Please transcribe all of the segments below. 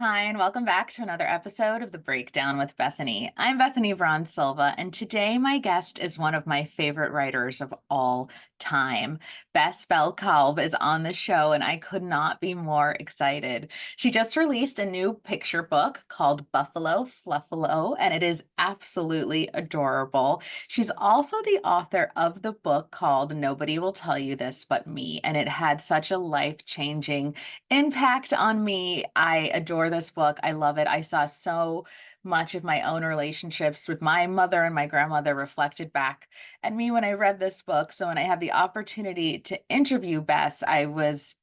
Hi, and welcome back to another episode of The Breakdown with Bethany. I'm Bethany Braun Silva, and today my guest is one of my favorite writers of all time. Bess Bell Kalb is on the show, and I could not be more excited. She just released a new picture book called Fluffalo, and it is absolutely adorable. She's also the author of the book called Nobody Will Tell You This But Me, and it had such a life-changing impact on me. I adore this book. I love it. I saw so much of my own relationships with my mother and my grandmother reflected back at me when I read this book. So when I had the opportunity to interview Bess, I was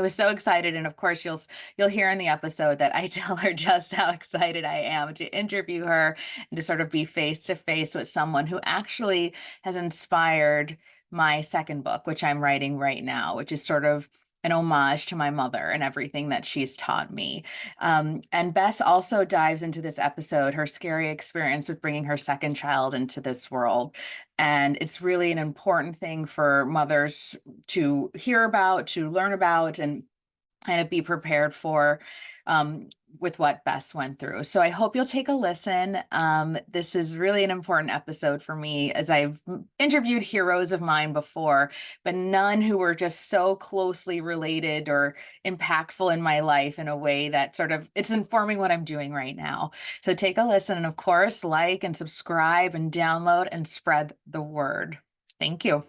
so excited, and of course you'll hear in the episode that I tell her just how excited I am to interview her and to sort of be face to face with someone who actually has inspired my second book, which I'm writing right now, which is sort of an homage to my mother and everything that she's taught me. And Bess also dives into this episode, her scary experience with bringing her second child into this world. And it's really an important thing for mothers to hear about, to learn about, and kind of be prepared for um, with what Bess went through. So I hope you'll take a listen. This is really an important episode for me, as I've interviewed heroes of mine before, but none who were just so closely related or impactful in my life in a way that sort of it's informing what I'm doing right now. So take a listen, and of course, like and subscribe and download and spread the word. Thank you.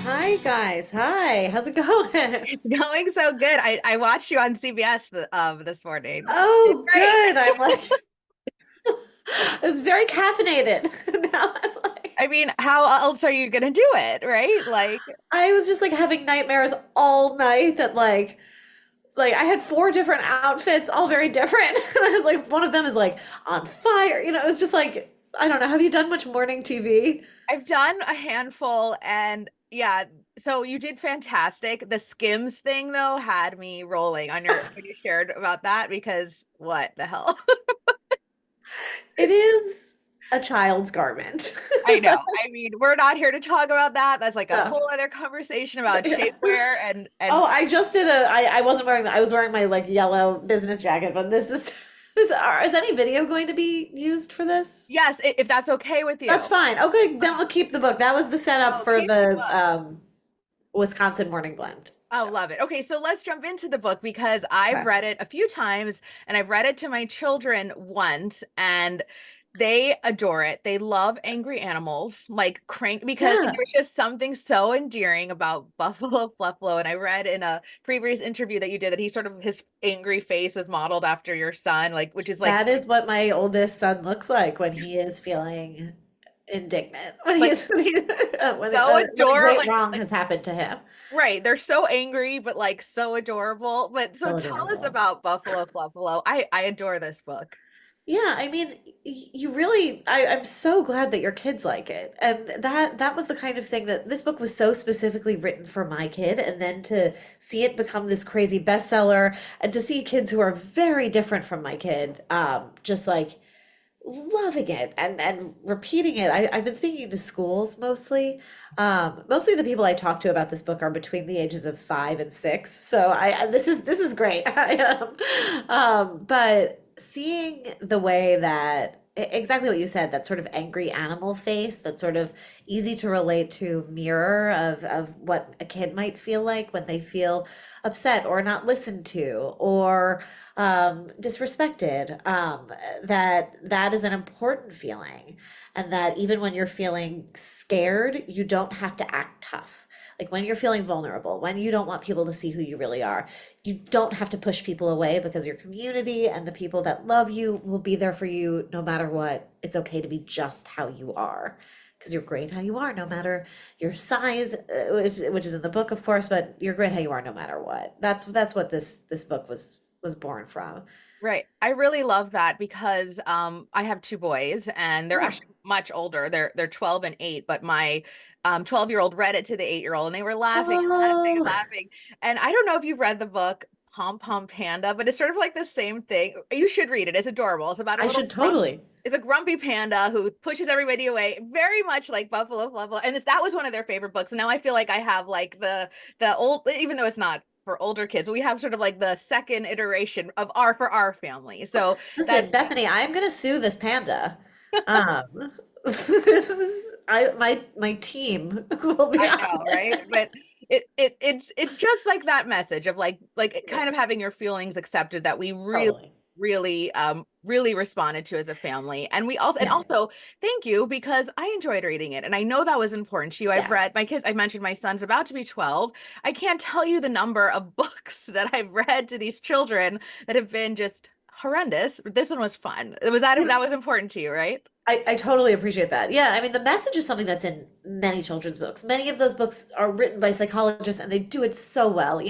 Hi guys. Hi. How's it going? It's going so good. I watched you on CBS this morning. It's Oh, great. good. I'm like it's very caffeinated. Now I'm like I mean, how else are you gonna do it, right? Like, I was just like having nightmares all night that like I had four different outfits, all very different. And I was like one of them is like on fire. It was just like I don't know. Have you done much morning TV? I've done a handful, and yeah, so you did fantastic. The Skims thing though had me rolling on your when you shared about that, because what the hell? It is a child's garment. I know. I mean, we're not here to talk about that. That's like a No. whole other conversation about Yeah. shapewear and Oh, I just did I wasn't wearing that. I was wearing my like yellow business jacket, but this is is any video going to be used for this? yes, if that's okay with you. That's fine. Okay, then I'll keep the book. That was the setup Oh, for keep the the book. Wisconsin Morning Blend I show. love it. Okay, so let's jump into the book because I've Okay. read it a few times and I've read it to my children once, and they adore it. They love angry animals like Crank, because Yeah, there's just something so endearing about Buffalo Fluffalo. And I read in a previous interview that you did that he sort of his angry face is modeled after your son, like which is that is what my oldest son looks like when he is feeling indignant. When like he's so when a adorable. great wrong has happened to him. Right. They're so angry, but like so adorable. But so So tell us adorable. about Buffalo Fluffalo. I adore this book. Yeah, I mean, you really, I'm so glad that your kids like it. And that was the kind of thing that this book was so specifically written for my kid. And then to see it become this crazy bestseller and to see kids who are very different from my kid, just like loving it and repeating it. I've been speaking to schools mostly. Mostly the people I talk to about this book are between the ages of 5 and 6. So this is great. But seeing the way that exactly what you said, that sort of angry animal face, that sort of easy to relate to mirror of what a kid might feel like when they feel upset or not listened to or disrespected, that is an important feeling, and that even when you're feeling scared, you don't have to act tough. Like when you're feeling vulnerable, when you don't want people to see who you really are, you don't have to push people away because your community and the people that love you will be there for you no matter what. It's okay to be just how you are because you're great how you are, no matter your size, which is in the book, of course, but you're great how you are no matter what. That's what this book was born from. Right. I really love that because I have two boys and they're Oh, actually much older. They're 12 and 8, but my 12-year-old read it to the 8-year-old and they were laughing and laughing and oh, laughing. And I don't know if you've read the book Pom Pom Panda, but it's sort of like the same thing. You should read it. It's adorable. It's about a I little should drunk totally. is a grumpy panda who pushes everybody away, very much like Buffalo Fluffalo. And that was one of their favorite books. And now I feel like I have like the old, even though it's not for older kids, we have sort of like the second iteration of our for our family. So that's Listen, Bethany, I'm gonna sue this panda. This is my team will be I on know, right? it. But it's just like that message of like kind of having your feelings accepted that we really Totally. really responded to as a family. And we also, and Yeah. also thank you, because I enjoyed reading it and I know that was important to you. I've Yes. read my kids, I mentioned my son's about to be 12. I can't tell you the number of books that I've read to these children that have been just horrendous. This one was fun. It was that was important to you, right? I totally appreciate that. Yeah, I mean, the message is something that's in many children's books. Many of those books are written by psychologists and they do it so well.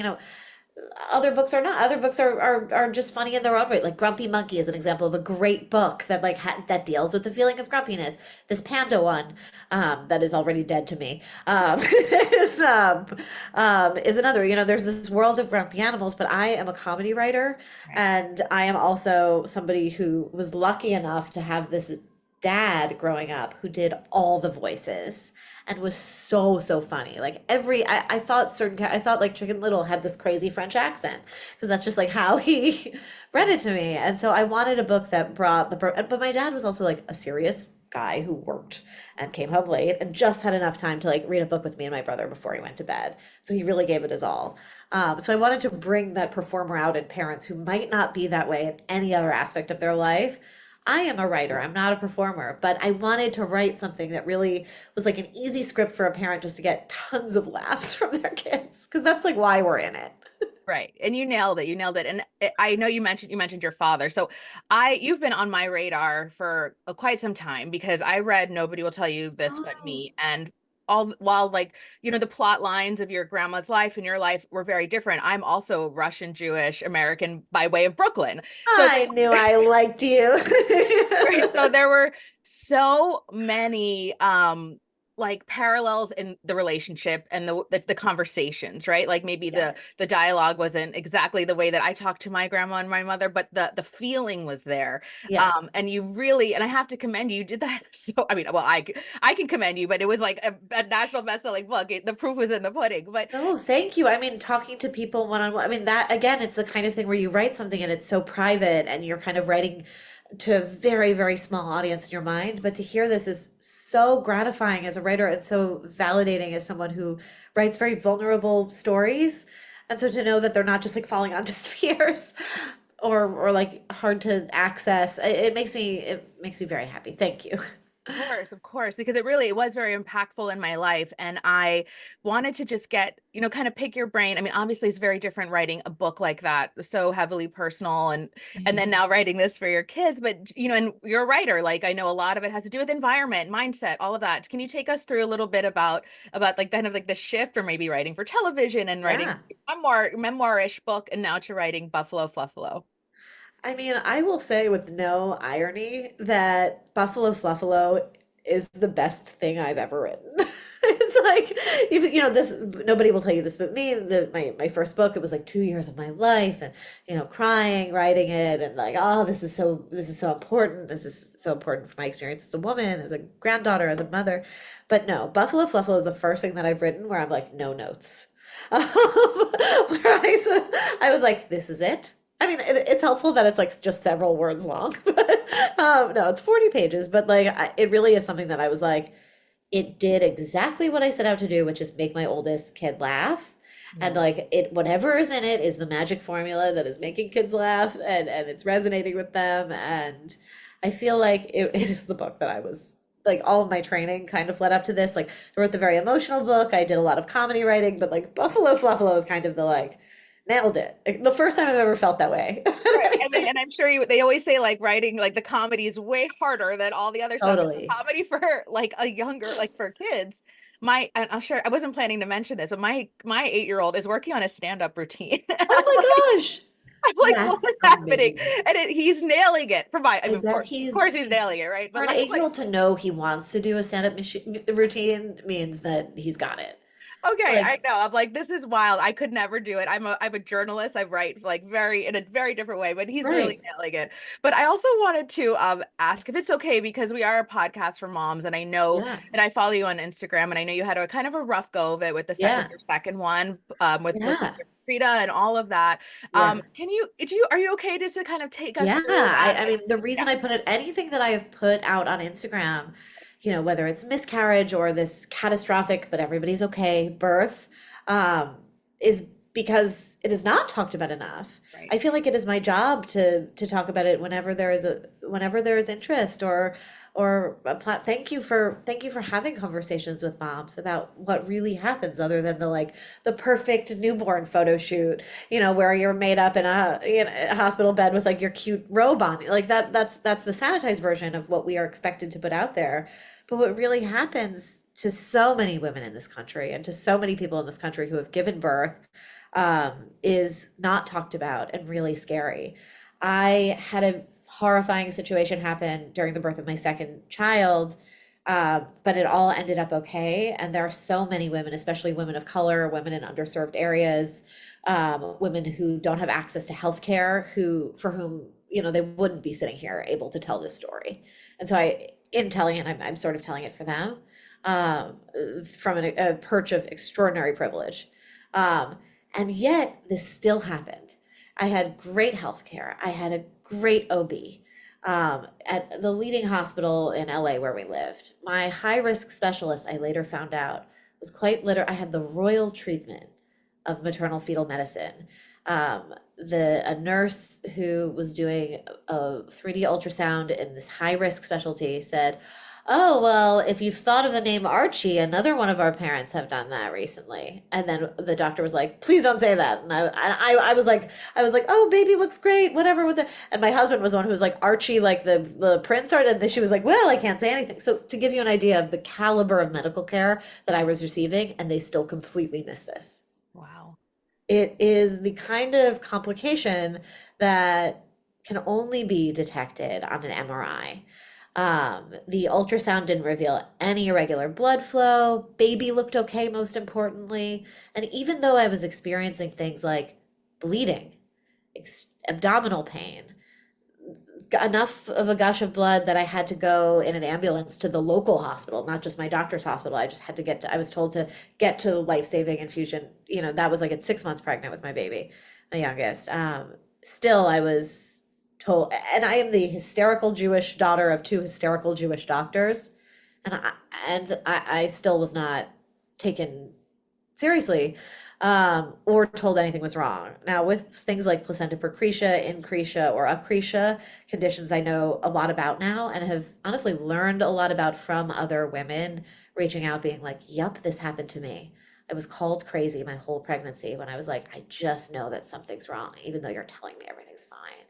Other books are not. Other books are just funny in their own way. Like Grumpy Monkey is an example of a great book that that deals with the feeling of grumpiness. This panda one, that is already dead to me, is another. There's this world of grumpy animals, but I am a comedy writer, Right. and I am also somebody who was lucky enough to have this dad growing up who did all the voices and was so funny. Like I thought I thought like Chicken Little had this crazy French accent because that's just like how he read it to me. And so I wanted a book that brought but my dad was also like a serious guy who worked and came home late and just had enough time to like read a book with me and my brother before he went to bed. So he really gave it his all. So I wanted to bring that performer out in parents who might not be that way in any other aspect of their life. I am a writer, I'm not a performer, but I wanted to write something that really was like an easy script for a parent just to get tons of laughs from their kids, because that's like why we're in it. Right. And you nailed it. You nailed it. And I know you mentioned your father. So you've been on my radar for quite some time because I read Nobody Will Tell You This But Oh, Me. And all while like, the plot lines of your grandma's life and your life were very different. I'm also Russian Jewish American by way of Brooklyn. So I knew I liked you. right. So there were so many like parallels in the relationship and the conversations, right? Like maybe Yeah, the dialogue wasn't exactly the way that I talked to my grandma and my mother, but the feeling was there. yeah. And you really, and I have to commend you, you did that. So I mean, well, I can commend you, but it was like a national best-selling book. The proof was in the pudding. But No, thank you. I mean, talking to people one on one, I mean, that again, it's the kind of thing where you write something and it's so private and you're kind of writing to a very small audience in your mind. But to hear this is so gratifying as a writer and so validating as someone who writes very vulnerable stories. And so to know that they're not just like falling on deaf ears or like hard to access, it makes me very happy. Thank you. of course, because it was very impactful in my life. And I wanted to just get, kind of pick your brain. I mean, obviously it's very different writing a book like that, so heavily personal and then now writing this for your kids. But and you're a writer, like I know a lot of it has to do with environment, mindset, all of that. Can you take us through a little bit about like kind of like the shift or maybe writing for television and writing Yeah. memoirish book and now to writing Buffalo Fluffalo? I mean, I will say with no irony that Buffalo Fluffalo is the best thing I've ever written. It's like, this, nobody will tell you this but me. My first book, it was like 2 years of my life and, crying, writing it and like, oh, this is so important. This is so important for my experience as a woman, as a granddaughter, as a mother. But no, Buffalo Fluffalo is the first thing that I've written where I'm like, no notes. I was like, this is it. I mean, it's helpful that it's like just several words long, but no, it's 40 pages, but like it really is something that I was like, it did exactly what I set out to do, which is make my oldest kid laugh. And Mm. like whatever is in it is the magic formula that is making kids laugh and it's resonating with them. And I feel like it is the book that I was like all of my training kind of led up to this. Like I wrote the very emotional book. I did a lot of comedy writing, but like Buffalo Fluffalo is kind of the like nailed it. Like, the first time I've ever felt that way. Right. I mean, and I'm sure they always say like writing like the comedy is way harder than all the other stuff. But the Totally. comedy for like a younger, like for kids, and I'm sure I wasn't planning to mention this, but my 8-year-old is working on a stand-up routine. And Oh my gosh. I'm like, what That's is happening? amazing. And he's nailing it. I I mean, bet of course he's he's nailing it, right? for But an like, 8-year-old to know he wants to do a stand-up routine means that he's got it. Okay, Like, I know. I'm like, this is wild. I could never do it. I'm a journalist. I write like very in a very different way, but he's really right. nailing it. But I also wanted to ask if it's okay because we are a podcast for moms, and I know, Yeah. and I follow you on Instagram, and I know you had a kind of a rough go of it with with Yeah. your second one, with Yeah. placenta previa and all of that. Yeah. Can you do you are you okay just to kind of take us Yeah, through that? I And mean, the reason I put it, anything that I have put out on Instagram, whether it's miscarriage or this catastrophic, but everybody's okay, birth, um, is because it is not talked about enough. right. I feel like it is my job to talk about it whenever there is interest or thank you for having conversations with moms about what really happens other than the perfect newborn photo shoot, where you're made up in a hospital bed with like your cute robe on. Like that's the sanitized version of what we are expected to put out there. But what really happens to so many women in this country and to so many people in this country who have given birth is not talked about and really scary. I had a horrifying situation happen during the birth of my second child, but it all ended up okay. And there are so many women, especially women of color, women in underserved areas, women who don't have access to healthcare, for whom, they wouldn't be sitting here able to tell this story. And so in telling it, I'm sort of telling it for them, um, from a perch of extraordinary privilege. Um, and yet this still happened. I had great health care. I had a great OB at the leading hospital in LA where we lived. My high risk specialist, I later found out, was quite literally, I had the royal treatment of maternal fetal medicine. A nurse who was doing a 3D ultrasound in this high risk specialty said, "Oh, well, if you've thought of the name Archie, another one of our parents have done that recently." And then the doctor was like, "Please don't say that." And I was like, "Oh, baby looks great, whatever with the." And my husband was the one who was like, "Archie, like the prince," or and then she was like, "Well, I can't say anything." So to give you an idea of the caliber of medical care that I was receiving, and they still completely miss this. Wow. It is the kind of complication that can only be detected on an MRI. The ultrasound didn't reveal any irregular blood flow. Baby looked okay, most importantly. And even though I was experiencing things like bleeding, abdominal pain, enough of a gush of blood that I had to go in an ambulance to the local hospital, not just my doctor's hospital. I just had to I was told to get to life-saving infusion. That was like at 6 months pregnant with my baby, my youngest. Still, I was told, and I am the hysterical Jewish daughter of two hysterical Jewish doctors, and I still was not taken seriously, or told anything was wrong. Now, with things like placenta praecretia, incretia, or accretia, conditions I know a lot about now and have honestly learned a lot about from other women reaching out, being like, "Yup, this happened to me. I was called crazy my whole pregnancy when I was like, I just know that something's wrong, even though you're telling me everything's fine."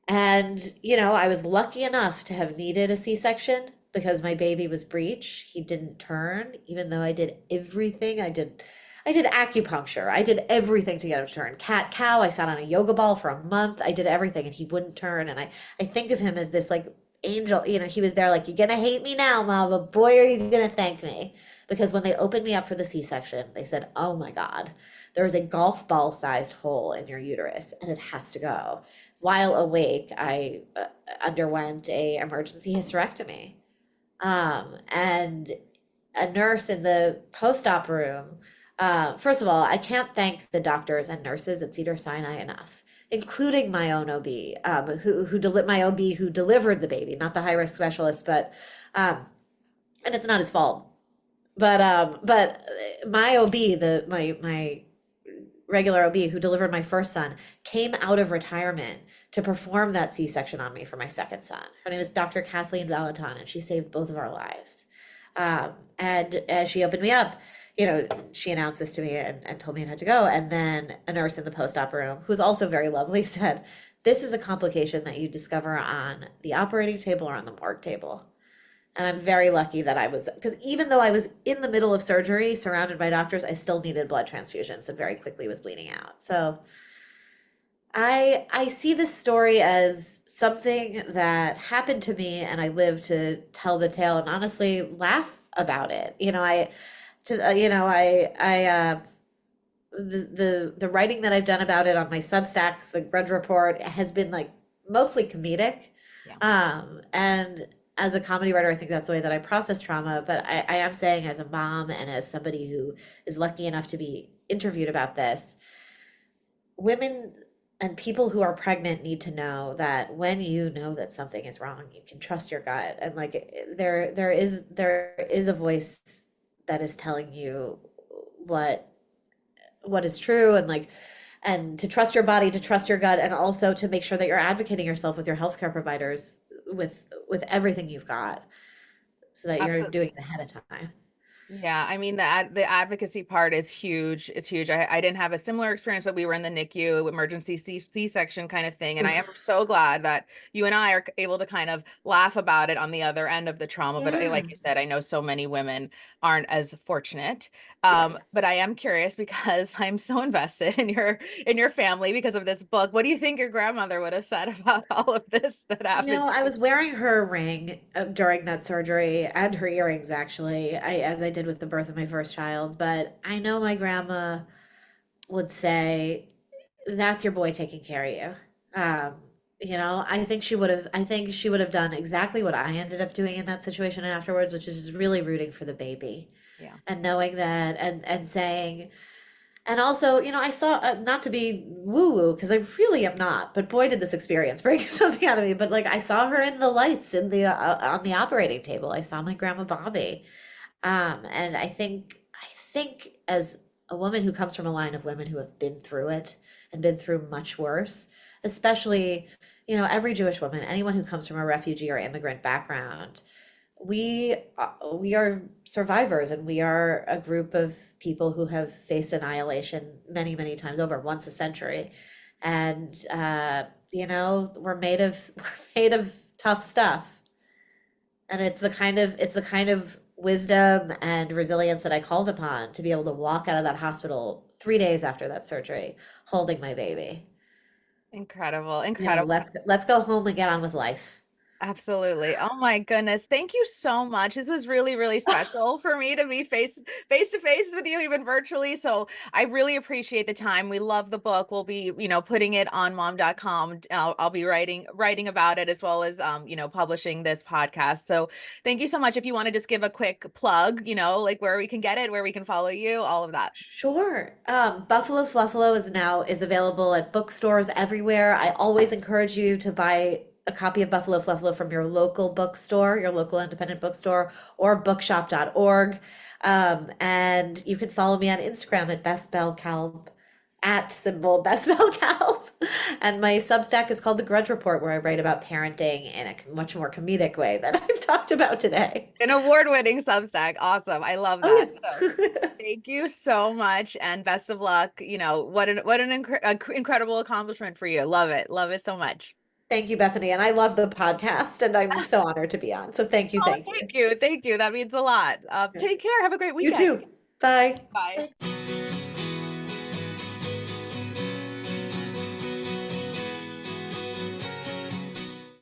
And, I was lucky enough to have needed a C-section because my baby was breech. He didn't turn, even though I did everything. I did acupuncture. I did everything to get him to turn. Cat, cow, I sat on a yoga ball for a month. I did everything and he wouldn't turn. And I think of him as this like angel, he was there like, "You're gonna hate me now, Mom, but boy, are you gonna thank me." Because when they opened me up for the C-section, they said, "Oh my God, there is a golf ball sized hole in your uterus and it has to go." While awake, I underwent a emergency hysterectomy. And a nurse in the post-op room, first of all, I can't thank the doctors and nurses at Cedars-Sinai enough, including my own OB, my OB who delivered the baby, not the high risk specialist, but and it's not his fault. But my OB, my regular OB who delivered my first son, came out of retirement to perform that C-section on me for my second son. Her name is Dr. Kathleen Valentin, and she saved both of our lives. And as she opened me up, she announced this to me and told me it had to go. And then a nurse in the post-op room, who was also very lovely, said, "This is a complication that you discover on the operating table or on the morgue table." And I'm very lucky that because even though I was in the middle of surgery, surrounded by doctors, I still needed blood transfusions and very quickly was bleeding out. So I see this story as something that happened to me and I live to tell the tale and honestly laugh about it. you know, the writing that I've done about it on my Substack, the Grudge Report, has been like mostly comedic. Yeah. And as a comedy writer, I think that's the way that I process trauma. But I am saying, as a mom and as somebody who is lucky enough to be interviewed about this, women and people who are pregnant need to know that when you know that something is wrong, you can trust your gut. And like there is a voice that is telling you what what is true, and like, and to trust your body, to trust your gut, and also to make sure that you're advocating yourself with your healthcare providers with everything you've got, so that you're Absolutely. doing it ahead of time. Yeah, I mean the advocacy part is huge. It's huge. I didn't have a similar experience, but we were in the NICU emergency C-section kind of thing, and I am Oof. so glad that you and I are able to kind of laugh about it on the other end of the trauma. But Yeah. like you said, I know so many women aren't as fortunate. Yes. But I am curious because I'm so invested in your family because of this book. What do you think your grandmother would have said about all of this that You know, happened to I you? was wearing her ring during that surgery, and her earrings actually, as I did with the birth of my first child. But I know my grandma would say, "That's your boy taking care of you." You know, I think she would have done exactly what I ended up doing in that situation afterwards, which is really rooting for the baby Yeah. and knowing that, and saying, and also, you know, I saw, not to be woo woo, because I really am not, but boy, did this experience bring something out of me. But like, I saw her in the lights in the on the operating table. I saw my grandma Bobby. And I think as a woman who comes from a line of women who have been through it and been through much worse, especially, you know, every Jewish woman, anyone who comes from a refugee or immigrant background, we are survivors, and we are a group of people who have faced annihilation many, many times over, once a century. And you know, we're made of we're made of tough stuff. And it's the kind of wisdom and resilience that I called upon to be able to walk out of that hospital 3 days after that surgery, holding my baby. Incredible, You know, incredible. let's go home and get on with life. Absolutely. Oh my goodness. Thank you so much. This was really, really special for me to be face to face with you, even virtually. So I really appreciate the time. We love the book. We'll be, putting it on mom.com. I'll be writing about it as well as publishing this podcast. So thank you so much. If you want to just give a quick plug, like where we can get it, where we can follow you, all of that. Sure. Buffalo Fluffalo is available at bookstores everywhere. I always encourage you to buy a copy of Buffalo Fluffalo from your local bookstore, your local independent bookstore, or bookshop.org. And you can follow me on Instagram at Bess Bell Kalb, at symbol Bess Bell Kalb. And my Substack is called The Grudge Report, where I write about parenting in a much more comedic way than I've talked about today. An award-winning Substack. Awesome. I love Oh, that. So yes. thank you so much and best of luck. What an incredible accomplishment for you. Love it. Love it so much. Thank you, Bethany. And I love the podcast, and I'm so honored to be on. So thank you, Oh, thank you. thank you. Thank you. That means a lot. Yeah. Take care. Have a great You weekend. too. Bye. Bye.